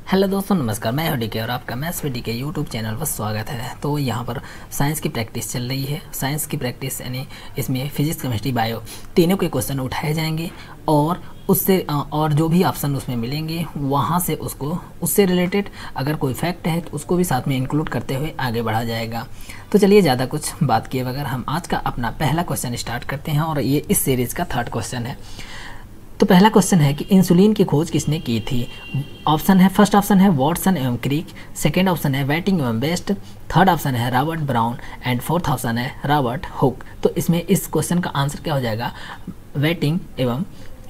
Hello दोस्तों, नमस्कार। मैं हूं डीके और आपका maths with DK YouTube channel पर स्वागत है। तो यहाँ पर साइंस की प्रैक्टिस चल रही है। साइंस की प्रैक्टिस यानी इसमें फिजिक्स, केमिस्ट्री, बायो तीनों के क्वेश्चन उठाए जाएंगे और उससे और जो भी ऑप्शन उसमें मिलेंगे वहाँ से उससे रिलेटेड अगर कोई फैक्ट है तो उसको भी साथ में इंक्लूड करते हुए आगे बढ़ा जाएगा। तो चलिए ज़्यादा कुछ बात किए बगैर हम आज का अपना पहला क्वेश्चन स्टार्ट करते हैं और ये इस सीरीज़ का थर्ड क्वेश्चन है। तो पहला क्वेश्चन है कि इंसुलिन की खोज किसने की थी। ऑप्शन है, फर्स्ट ऑप्शन है वॉटसन एवं क्रिक, सेकंड ऑप्शन है वेटिंग एवं बेस्ट, थर्ड ऑप्शन है Robert brown and fourth option है रॉबर्ट हुक। तो इसमें इस क्वेश्चन का आंसर क्या हो जाएगा, वेटिंग एवं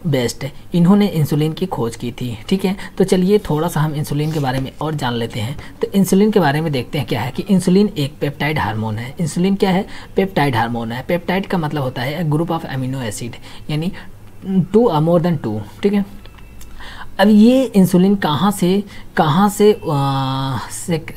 बेस्ट। इन्होंने इंसुलिन की खोज की थी। ठीक है, तो चलिए थोड़ा सा हम इंसुलिन के बारे में और जान लेते हैं। तो इंसुलिन के बारे में देखते हैं क्या है कि इंसुलिन एक पेप्टाइड हार्मोन है। इंसुलिन क्या है, पेप्टाइड हार्मोन है। पेप्टाइड का मतलब होता है ग्रुप ऑफ अमीनो एसिड, यानी 2 or more than 2। ठीक है, अब ये इंसुलिन कहाँ से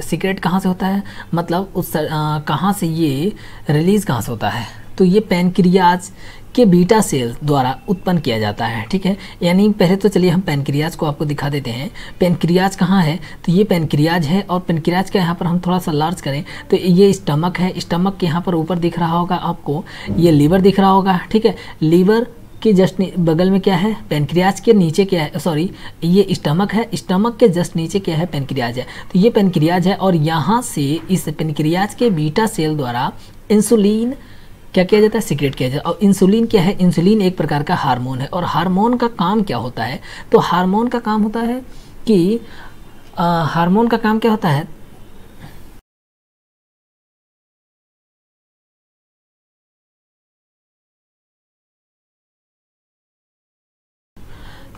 सीक्रेट कहाँ से होता है, मतलब उस कहाँ से ये रिलीज़ कहाँ से होता है, तो ये पैनक्रियाज के बीटा सेल द्वारा उत्पन्न किया जाता है। ठीक है, यानी पहले तो चलिए हम पैनक्रियाज को आपको दिखा देते हैं। पैनक्रियाज कहाँ है, तो ये पैनक्रियाज है और पैनक्रियाज का यहाँ पर हम थोड़ा सा लार्ज करें तो ये स्टमक है। स्टमक के यहाँ पर ऊपर दिख रहा होगा आपको, ये लीवर दिख रहा होगा। ठीक है, लीवर के जस्ट बगल में क्या है, पैनक्रियाज के नीचे क्या है, सॉरी ये स्टमक है, स्टमक के जस्ट नीचे क्या है, पैनक्रियाज है। तो ये पैनक्रियाज है और यहाँ से इस पैनक्रियाज के बीटा सेल द्वारा इंसुलिन क्या किया जाता है, सीक्रेट किया जाता है। और इंसुलिन क्या है, इंसुलिन एक प्रकार का हार्मोन है। और हार्मोन का काम क्या होता है, तो हार्मोन का काम होता है कि हार्मोन का काम क्या होता है,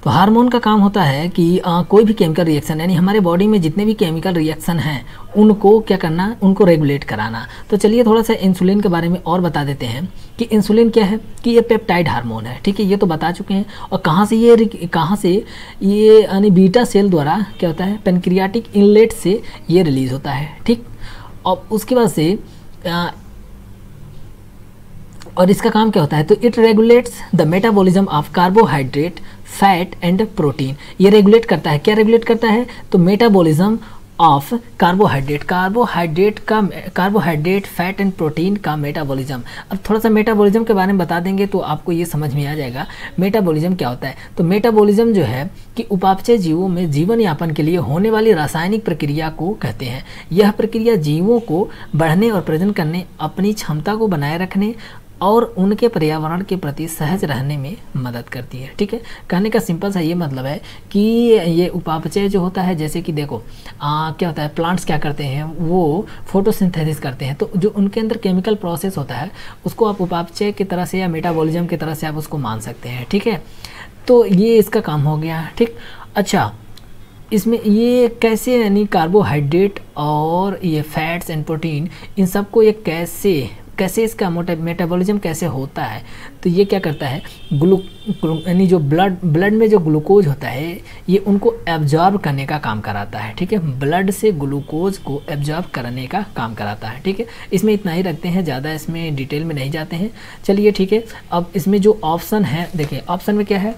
तो हार्मोन का काम होता है कि कोई भी केमिकल रिएक्शन, यानी हमारे बॉडी में जितने भी केमिकल रिएक्शन हैं उनको क्या करना, उनको रेगुलेट कराना। तो चलिए थोड़ा सा इंसुलिन के बारे में और बता देते हैं कि इंसुलिन क्या है, कि ये पेप्टाइड हार्मोन है। ठीक है, ये तो बता चुके हैं। और कहाँ से ये यानी बीटा सेल द्वारा क्या होता है, पेनक्रियाटिक इनलेट से ये रिलीज होता है। ठीक, और उसके बाद से और इसका काम क्या होता है, तो it regulates the metabolism of carbohydrate, fat and protein. ये रेगुलेट करता है, क्या रेगुलेट करता है, तो metabolism of carbohydrate, carbohydrate, fat and protein का मेटाबॉलिज्म। अब थोड़ा सा मेटाबॉलिज्म के बारे में बता देंगे तो आपको ये समझ में आ जाएगा मेटाबॉलिज्म क्या होता है। तो मेटाबॉलिज्म जो है कि उपापचय जीवों में जीवन यापन के लिए होने वाली रासायनिक प्रक्रिया को कहते हैं। यह प्रक्रिया जीवों को बढ़ने और प्रजनन करने, अपनी क्षमता को बनाए रखने और उनके पर्यावरण के प्रति सहज रहने में मदद करती है। ठीक है, कहने का सिंपल सा ये मतलब है कि ये उपापचय जो होता है, जैसे कि देखो क्या होता है, प्लांट्स क्या करते हैं, वो फोटोसिंथेसिस करते हैं। तो जो उनके अंदर केमिकल प्रोसेस होता है उसको आप उपापचय की तरह से या मेटाबॉलिज्म की तरह से आप उसको मान सकते हैं। ठीक है, तो ये इसका काम हो गया। ठीक, अच्छा इसमें ये कैसे, यानी कार्बोहाइड्रेट और ये फैट्स एंड प्रोटीन, इन सबको ये कैसे इसका मेटाबॉलिज्म कैसे होता है, तो ये क्या करता है, यानी जो ब्लड में जो ग्लूकोज होता है ये उनको एब्जॉर्ब करने का काम कराता है। ठीक है, ब्लड से ग्लूकोज को एब्जॉर्ब करने का काम कराता है। ठीक है, इसमें इतना ही रखते हैं, ज़्यादा इसमें डिटेल में नहीं जाते हैं। चलिए ठीक है, अब इसमें जो ऑप्शन है देखिए, ऑप्शन में क्या है,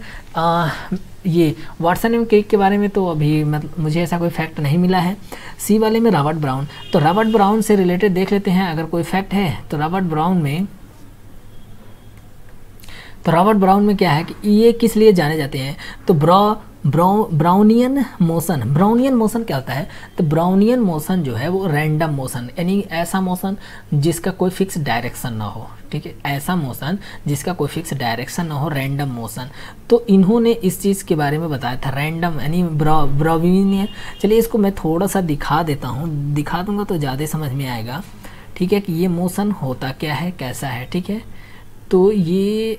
ये वाटसन एवं क्रिक के बारे में तो अभी मतलब मुझे ऐसा कोई फैक्ट नहीं मिला है। सी वाले में रॉबर्ट ब्राउन, तो रॉबर्ट ब्राउन से रिलेटेड देख लेते हैं अगर कोई फैक्ट है। तो रॉबर्ट ब्राउन में क्या है कि ये किस लिए जाने जाते हैं, तो ब्राउनियन मोशन क्या होता है, तो ब्राउनियन मोशन जो है वो रैंडम मोशन, यानी ऐसा मोशन जिसका कोई फिक्स डायरेक्शन ना हो। ठीक है, ऐसा मोशन जिसका कोई फिक्स डायरेक्शन ना हो, रैंडम मोशन। तो इन्होंने इस चीज़ के बारे में बताया था, रैंडम यानी ब्राउनियन। चलिए इसको मैं थोड़ा सा दिखा देता हूँ, दिखा दूंगा तो ज़्यादा समझ में आएगा। ठीक है, कि ये मोशन होता क्या है, कैसा है। ठीक है, तो ये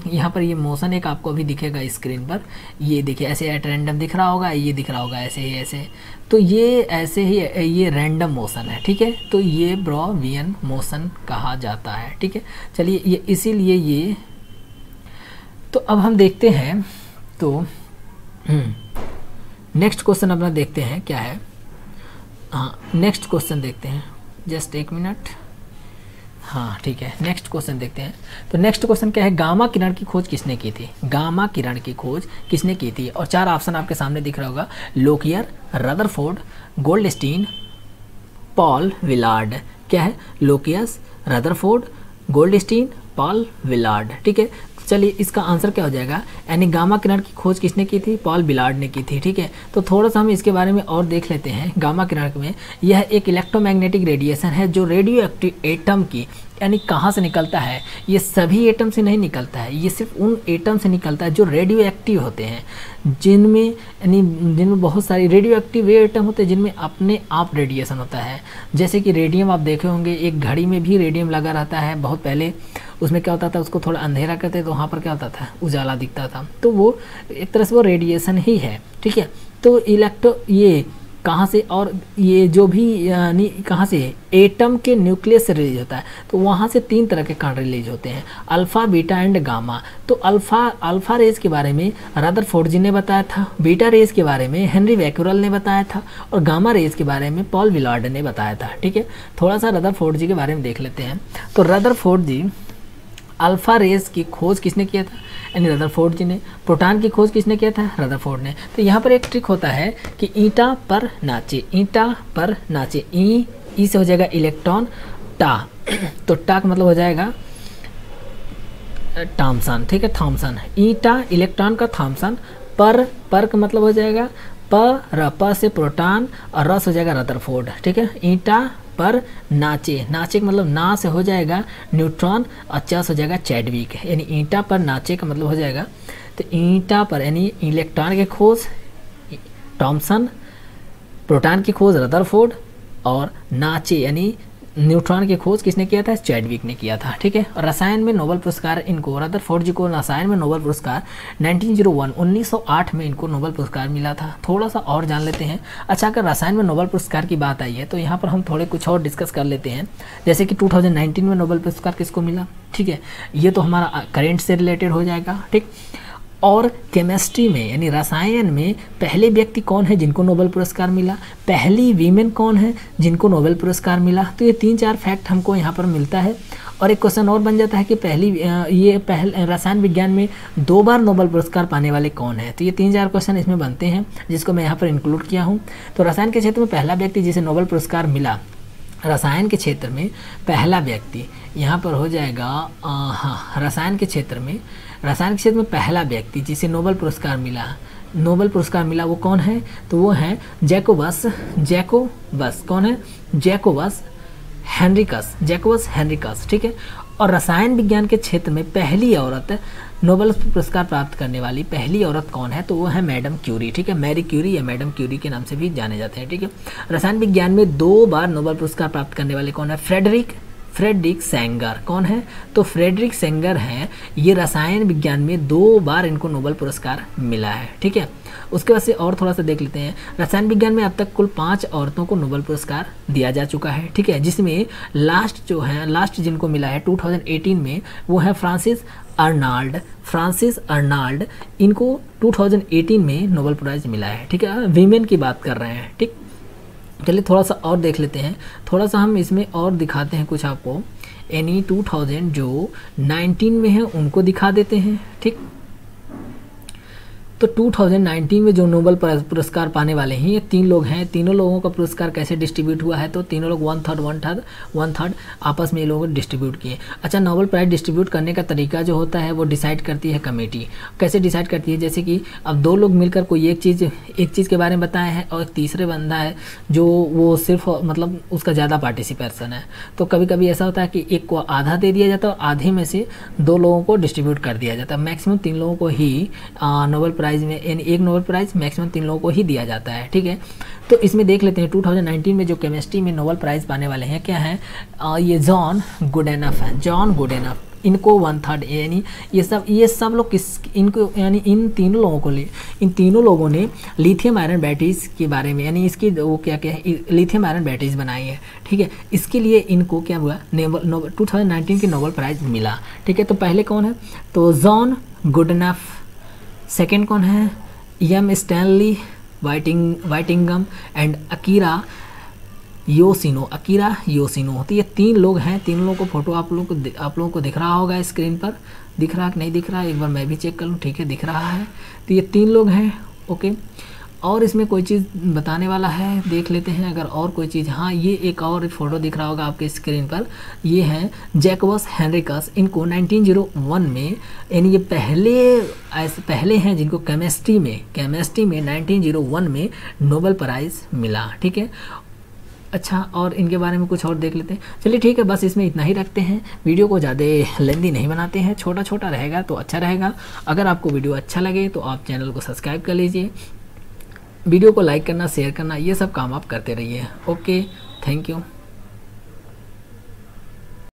यहाँ पर ये मोशन एक आपको अभी दिखेगा स्क्रीन पर, ये देखिए ऐसे एट रैंडम दिख रहा होगा, ये दिख रहा होगा ऐसे ही ऐसे, तो ये ऐसे ही ये रैंडम मोशन है। ठीक है, तो ये ब्राउनियन मोशन कहा जाता है। ठीक है, चलिए ये इसीलिए ये, तो अब हम देखते हैं, तो नेक्स्ट क्वेश्चन अपना देखते हैं क्या है। हाँ, नेक्स्ट क्वेश्चन देखते हैं, जस्ट एक मिनट। हाँ ठीक है, नेक्स्ट क्वेश्चन देखते हैं। तो नेक्स्ट क्वेश्चन क्या है, गामा किरण की खोज किसने की थी? गामा किरण की खोज किसने की थी? और 4 ऑप्शन आपके सामने दिख रहा होगा, लोकियर, रदरफोर्ड, गोल्डस्टीन, पॉल विलार्ड। क्या है? लोकियस, रदरफोर्ड, गोल्डस्टीन, पॉल विलार्ड। ठीक है, चलिए इसका आंसर क्या हो जाएगा, यानी गामा किरण की खोज किसने की थी? पॉल विलार्ड ने की थी। ठीक है, तो थोड़ा सा हम इसके बारे में और देख लेते हैं। गामा किरण में यह एक इलेक्ट्रोमैग्नेटिक रेडिएशन है जो रेडियो एक्टिव एटम की, यानी कहाँ से निकलता है? ये सभी एटम से नहीं निकलता है, ये सिर्फ उन एटम से निकलता है जो रेडियो एक्टिव होते हैं, जिनमें बहुत सारी रेडियो एक्टिव वे एटम होते हैं जिनमें अपने आप रेडिएशन होता है। जैसे कि रेडियम आप देखे होंगे, एक घड़ी में भी रेडियम लगा रहता है। बहुत पहले उसमें क्या होता था, उसको थोड़ा अंधेरा करते तो वहाँ पर क्या होता था, उजाला दिखता था। तो वो एक तरह से वो रेडिएशन ही है। ठीक है, तो ये कहाँ से, और ये जो भी यानी कहाँ से, एटम के न्यूक्लियस से रिलीज होता है। तो वहाँ से 3 तरह के कण रिलीज होते हैं, अल्फ़ा, बीटा एंड गामा। तो अल्फ़ा रेज के बारे में रदरफोर्ड जी ने बताया था, बीटा रेज के बारे में हेनरी बैक्यूरेल ने बताया था, और गामा रेज के बारे में पॉल विलार्ड ने बताया था। ठीक है, थोड़ा सा रदरफोर्ड जी के बारे में देख लेते हैं। तो रदरफोर्ड जी, अल्फ़ा रेज की खोज किसने किया था? यानी रदरफोर्ड जी ने। प्रोटॉन की खोज किसने किया था? रदरफोर्ड ने। तो यहाँ पर एक ट्रिक होता है कि ईंटा पर नाचे, ईंटा पर नाचे, ई से हो जाएगा इलेक्ट्रॉन, टा, तो टा का मतलब हो जाएगा थॉमसन। ठीक है, थॉमसन, ईंटा इलेक्ट्रॉन का थॉमसन, पर का मतलब हो जाएगा प से प्रोटॉन, और रस हो जाएगा रदरफोर्ड। ठीक है, ईंटा पर नाचे, नाचे का मतलब ना से हो जाएगा न्यूट्रॉन, और च से हो जाएगा चैडविक, यानी ईंटा पर नाचे का मतलब हो जाएगा। तो ईंटा पर यानी इलेक्ट्रॉन की खोज थॉमसन, प्रोटॉन की खोज रदरफोर्ड, और नाचे यानी न्यूट्रॉन की खोज किसने किया था? चैडविक ने किया था। ठीक है, और रसायन में नोबेल पुरस्कार इनको, रदरफोर्ड जी को रसायन में नोबेल पुरस्कार 1908 में इनको नोबेल पुरस्कार मिला था। थोड़ा सा और जान लेते हैं। अच्छा, अगर रसायन में नोबेल पुरस्कार की बात आई है तो यहाँ पर हम थोड़े कुछ और डिस्कस कर लेते हैं। जैसे कि 2019 में नोबेल पुरस्कार किसको मिला? ठीक है, ये तो हमारा करेंट से रिलेटेड हो जाएगा। ठीक, और केमिस्ट्री में यानी रसायन में पहले व्यक्ति कौन है जिनको नोबेल पुरस्कार मिला? पहली वीमेन कौन है जिनको नोबेल पुरस्कार मिला? तो ये 3-4 फैक्ट हमको यहाँ पर मिलता है। और एक क्वेश्चन और बन जाता है कि पहले रसायन विज्ञान में 2 बार नोबेल पुरस्कार पाने वाले कौन है? तो ये 3-4 क्वेश्चन इसमें बनते हैं जिसको मैं यहाँ पर इंक्लूड किया हूँ। तो रसायन के क्षेत्र में पहला व्यक्ति जिसे नोबेल पुरस्कार मिला, रसायन के क्षेत्र में पहला व्यक्ति यहाँ पर हो जाएगा, हाँ, रसायन के क्षेत्र में पहला व्यक्ति जिसे नोबेल पुरस्कार मिला वो कौन है? तो वो है जैकोबस। कौन है? Jacobus Henricus. ठीक है, और रसायन विज्ञान के क्षेत्र में पहली औरत नोबेल पुरस्कार प्राप्त करने वाली पहली औरत कौन है? तो वो है मैडम क्यूरी। ठीक है, मैरी क्यूरी या मैडम क्यूरी के नाम से भी जाने जाते हैं। ठीक है, रसायन विज्ञान में 2 बार नोबेल पुरस्कार प्राप्त करने वाले कौन है? Frederick Sanger. कौन है? तो फ्रेडरिक सेंगर हैं। ये रसायन विज्ञान में 2 बार इनको नोबेल पुरस्कार मिला है। ठीक है, उसके बाद से और थोड़ा सा देख लेते हैं। रसायन विज्ञान में अब तक कुल 5 औरतों को नोबेल पुरस्कार दिया जा चुका है। ठीक है, जिसमें लास्ट जिनको मिला है 2018 में वो है फ्रांसिस अर्नाल्ड। इनको 2018 में नोबेल प्राइज मिला है। ठीक है, वीमेन की बात कर रहे हैं। ठीक, चलिए थोड़ा सा और देख लेते हैं। थोड़ा सा हम इसमें और दिखाते हैं कुछ आपको। यानी 2000 जो 19 में है उनको दिखा देते हैं। ठीक, तो 2019 में जो नोबेल पुरस्कार पाने वाले हैं ये 3 लोग हैं। तीनों लोगों का पुरस्कार कैसे डिस्ट्रीब्यूट हुआ है? तो तीनों लोग 1/3 आपस में ये लोग डिस्ट्रीब्यूट किए। अच्छा, नोबेल प्राइज डिस्ट्रीब्यूट करने का तरीका जो होता है वो डिसाइड करती है कमेटी। कैसे डिसाइड करती है? जैसे कि अब 2 लोग मिलकर कोई एक चीज़ के बारे में बताए हैं और एक तीसरे बंदा है जो वो सिर्फ मतलब उसका ज़्यादा पार्टिसिपेशन है। तो कभी कभी ऐसा होता है कि एक को आधा दे दिया जाता है और आधे में से 2 लोगों को डिस्ट्रीब्यूट कर दिया जाता है। मैक्सिमम 3 लोगों को ही नोबेल प्राइज में, यानी एक नोबेल प्राइज मैक्सिमम 3 लोगों को ही दिया जाता है। ठीक है, तो इसमें देख लेते हैं 2019 में जो केमिस्ट्री में नोबेल प्राइज पाने वाले हैं क्या है? ये जॉन गुडेनफ। इनको 1/3 यानी ये सब लोग इनको यानी इन तीनों लोगों ने लिथियम आयरन बैटरीज के बारे में, यानी इसकी वो क्या है, लिथियम आयरन बैटरीज बनाई है। ठीक है, इसके लिए इनको क्या हुआ, 2019 की नोबेल प्राइज मिला। ठीक है, तो पहले कौन है? तो जॉन गुडेनफ। सेकेंड कौन है? M Stanley Whittingham and Akira Yoshino, Akira Yoshino. तो ये 3 लोग हैं, 3 लोगों को फ़ोटो आप लोगों को दिख रहा होगा स्क्रीन पर। दिख रहा कि नहीं दिख रहा, एक बार मैं भी चेक कर लूँ। ठीक है, दिख रहा है। तो ये 3 लोग हैं। ओके, और इसमें कोई चीज़ बताने वाला है, देख लेते हैं अगर और कोई चीज़। हाँ, ये एक और फ़ोटो दिख रहा होगा आपके स्क्रीन पर। ये हैं जैकबस हेनरिकस। इनको 1901 में, यानी ये पहले हैं जिनको केमिस्ट्री में 1901 में नोबेल प्राइज़ मिला। ठीक है, अच्छा, और इनके बारे में कुछ और देख लेते हैं। चलिए ठीक है, बस इसमें इतना ही रखते हैं। वीडियो को ज़्यादा लेंदी नहीं बनाते हैं, छोटा छोटा रहेगा तो अच्छा रहेगा। अगर आपको वीडियो अच्छा लगे तो आप चैनल को सब्सक्राइब कर लीजिए, वीडियो को लाइक करना, शेयर करना, ये सब काम आप करते रहिए। Okay, thank you.